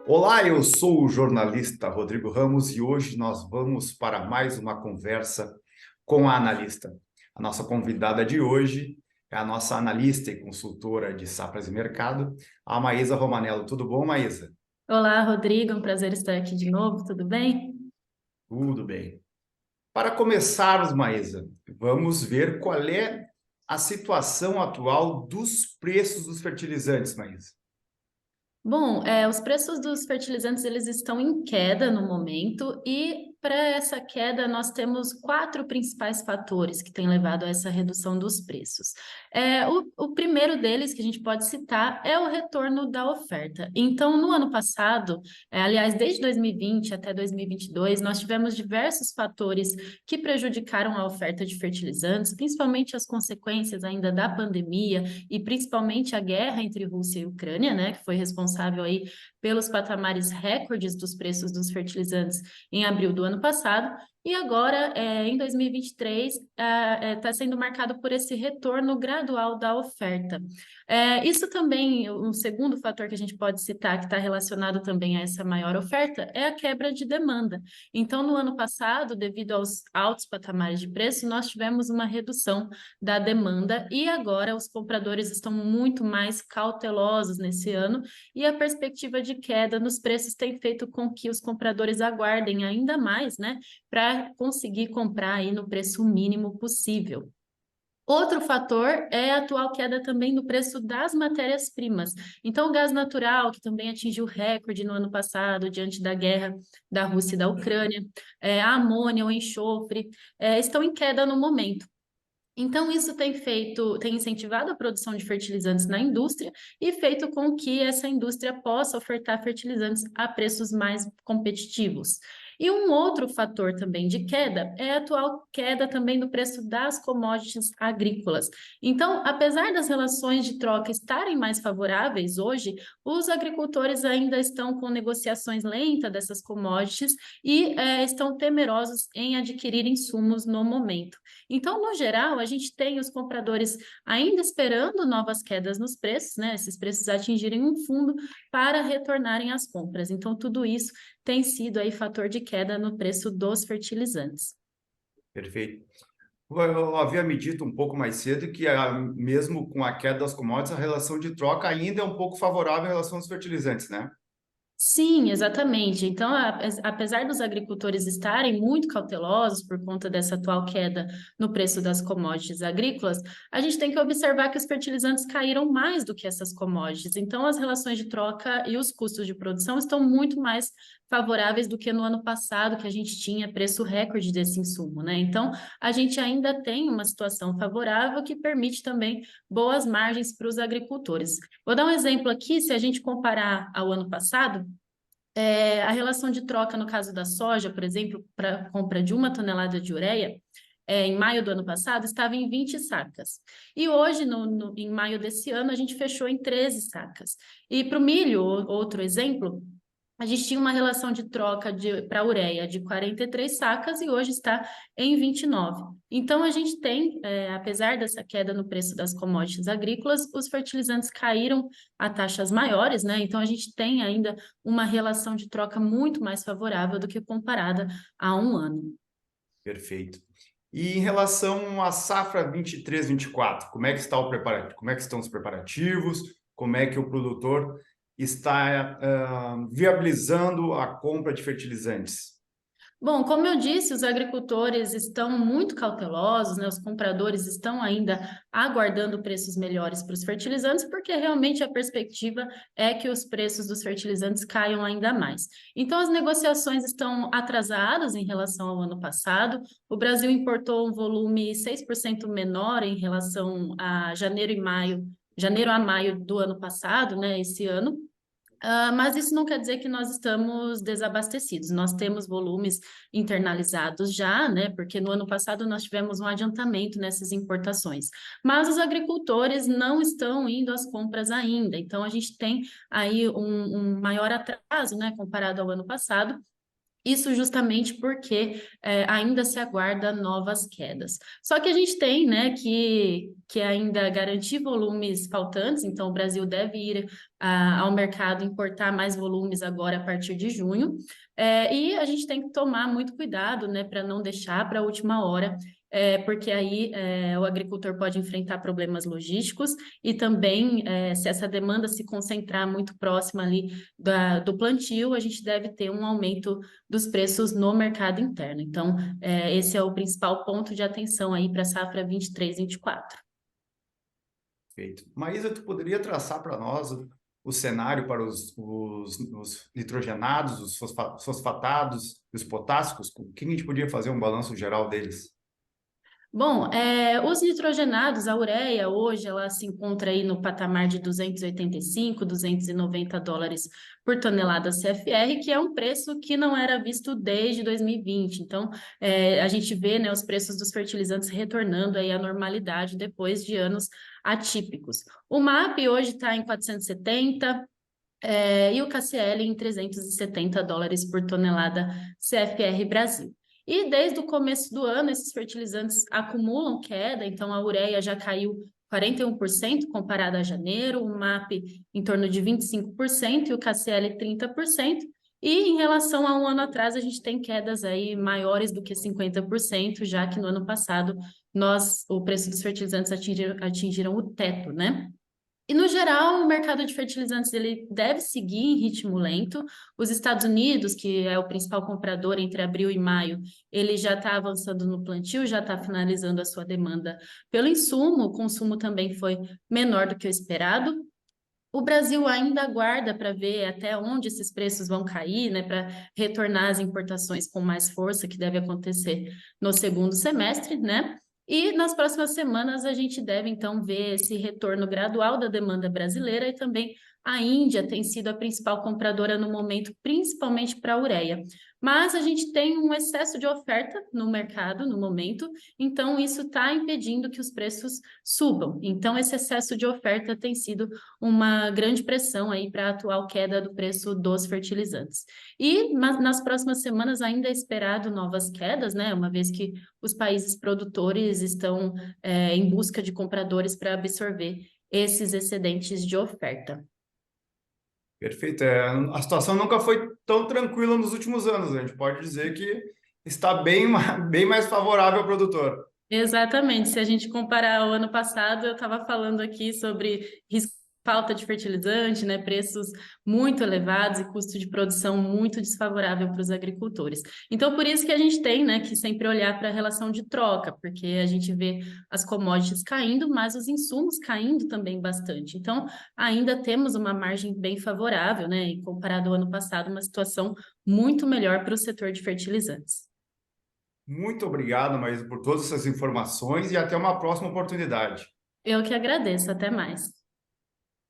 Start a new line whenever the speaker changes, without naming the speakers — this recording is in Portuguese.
Olá, eu sou o jornalista Rodrigo Ramos e hoje nós vamos para mais uma conversa com a analista. A nossa convidada de hoje é a nossa analista e consultora de safras e mercado, a Maísa Romanello. Tudo bom, Maísa?
Olá, Rodrigo, é um prazer estar aqui de novo, tudo bem?
Tudo bem. Para começarmos, Maísa, vamos ver qual é a situação atual dos preços dos fertilizantes, Maísa.
Bom, os preços dos fertilizantes eles estão em queda no momento e para essa queda nós temos quatro principais fatores que têm levado a essa redução dos preços. O primeiro deles que a gente pode citar é o retorno da oferta. Então, no ano passado, aliás, desde 2020 até 2022, nós tivemos diversos fatores que prejudicaram a oferta de fertilizantes, principalmente as consequências ainda da pandemia e principalmente a guerra entre Rússia e Ucrânia, né, que foi responsável aí pelos patamares recordes dos preços dos fertilizantes em abril do ano passado. E agora, em 2023, está sendo marcado por esse retorno gradual da oferta. Isso também, um segundo fator que a gente pode citar, que está relacionado também a essa maior oferta, é a quebra de demanda. Então, no ano passado, devido aos altos patamares de preço, nós tivemos uma redução da demanda e agora os compradores estão muito mais cautelosos nesse ano e a perspectiva de queda nos preços tem feito com que os compradores aguardem ainda mais, né, para conseguir comprar aí no preço mínimo possível. Outro fator é a atual queda também no preço das matérias-primas. Então, o gás natural, que também atingiu recorde no ano passado, diante da guerra da Rússia e da Ucrânia, a amônia, o enxofre, estão em queda no momento. Então, isso tem incentivado a produção de fertilizantes na indústria e feito com que essa indústria possa ofertar fertilizantes a preços mais competitivos. E um outro fator também de queda é a atual queda também do preço das commodities agrícolas. Então, apesar das relações de troca estarem mais favoráveis hoje, os agricultores ainda estão com negociações lentas dessas commodities e estão temerosos em adquirir insumos no momento. Então, no geral, a gente tem os compradores ainda esperando novas quedas nos preços, né? Esses preços atingirem um fundo para retornarem às compras. Então, tudo isso tem sido aí fator de queda no preço dos fertilizantes.
Perfeito. Eu havia me dito um pouco mais cedo que, mesmo com a queda das commodities, a relação de troca ainda é um pouco favorável em relação aos fertilizantes, né?
Sim, exatamente. Então, apesar dos agricultores estarem muito cautelosos por conta dessa atual queda no preço das commodities agrícolas, a gente tem que observar que os fertilizantes caíram mais do que essas commodities. Então, as relações de troca e os custos de produção estão muito mais favoráveis do que no ano passado, que a gente tinha preço recorde desse insumo, né? Então, a gente ainda tem uma situação favorável que permite também boas margens para os agricultores. Vou dar um exemplo aqui, se a gente comparar ao ano passado, a relação de troca no caso da soja, por exemplo, para compra de 1 tonelada de ureia, em maio do ano passado, estava em 20 sacas. E hoje, em maio desse ano, a gente fechou em 13 sacas. E para o milho, outro exemplo, a gente tinha uma relação de troca para ureia de 43 sacas e hoje está em 29. Então, a gente tem, apesar dessa queda no preço das commodities agrícolas, os fertilizantes caíram a taxas maiores, né? Então, a gente tem ainda uma relação de troca muito mais favorável do que comparada a um ano.
Perfeito. E em relação à safra 23-24, como é que está o preparativo? Como é que estão os preparativos? Como é que o produtor está viabilizando a compra de fertilizantes?
Bom, como eu disse, os agricultores estão muito cautelosos, né? Os compradores estão ainda aguardando preços melhores para os fertilizantes, porque realmente a perspectiva é que os preços dos fertilizantes caiam ainda mais. Então, as negociações estão atrasadas em relação ao ano passado. O Brasil importou um volume 6% menor em relação a janeiro a maio do ano passado, né? Esse ano. Mas isso não quer dizer que nós estamos desabastecidos. Nós temos volumes internalizados já, né? Porque no ano passado nós tivemos um adiantamento nessas importações. Mas os agricultores não estão indo às compras ainda. Então a gente tem aí um maior atraso, né? Comparado ao ano passado. Isso justamente porque ainda se aguarda novas quedas. Só que a gente tem, né, que ainda garantir volumes faltantes, então o Brasil deve ir ao mercado importar mais volumes agora a partir de junho. E a gente tem que tomar muito cuidado, né, para não deixar para a última hora, porque aí o agricultor pode enfrentar problemas logísticos e também, se essa demanda se concentrar muito próxima ali do plantio, a gente deve ter um aumento dos preços no mercado interno. Então, esse é o principal ponto de atenção aí para a safra 23-24.
Perfeito. Maísa, tu poderia traçar para nós o cenário para os nitrogenados, os fosfatados, os potássicos? O que a gente podia fazer um balanço geral deles?
Bom, os nitrogenados, a ureia, hoje ela se encontra aí no patamar de 285, US$ 290 por tonelada CFR, que é um preço que não era visto desde 2020. Então, a gente vê, né, os preços dos fertilizantes retornando aí à normalidade depois de anos atípicos. O MAP hoje está em 470, e o KCl em US$ 370 por tonelada CFR Brasil. E desde o começo do ano, esses fertilizantes acumulam queda, então a ureia já caiu 41% comparado a janeiro, o MAP em torno de 25% e o KCl 30%. E em relação a um ano atrás, a gente tem quedas aí maiores do que 50%, já que no ano passado o preço dos fertilizantes atingiram o teto, né? E, no geral, o mercado de fertilizantes ele deve seguir em ritmo lento. Os Estados Unidos, que é o principal comprador entre abril e maio, ele já está avançando no plantio, já está finalizando a sua demanda pelo insumo. O consumo também foi menor do que o esperado. O Brasil ainda aguarda para ver até onde esses preços vão cair, né, para retornar às importações com mais força, que deve acontecer no segundo semestre, né? E nas próximas semanas a gente deve então ver esse retorno gradual da demanda brasileira e também a Índia tem sido a principal compradora no momento, principalmente para a ureia. Mas a gente tem um excesso de oferta no mercado no momento, então isso está impedindo que os preços subam. Então, esse excesso de oferta tem sido uma grande pressão aí para a atual queda do preço dos fertilizantes. E nas próximas semanas ainda é esperado novas quedas, né? Uma vez que os países produtores estão em busca de compradores para absorver esses excedentes de oferta.
Perfeito. A situação nunca foi tão tranquila nos últimos anos. A gente pode dizer que está bem, bem mais favorável ao produtor.
Exatamente. Se a gente comparar ao ano passado, eu estava falando aqui sobre falta de fertilizante, né, preços muito elevados e custo de produção muito desfavorável para os agricultores. Então, por isso que a gente tem, né, que sempre olhar para a relação de troca, porque a gente vê as commodities caindo, mas os insumos caindo também bastante. Então, ainda temos uma margem bem favorável, né, e comparado ao ano passado, uma situação muito melhor para o setor de fertilizantes.
Muito obrigado, Maísa, por todas essas informações e até uma próxima oportunidade.
Eu que agradeço. Até mais.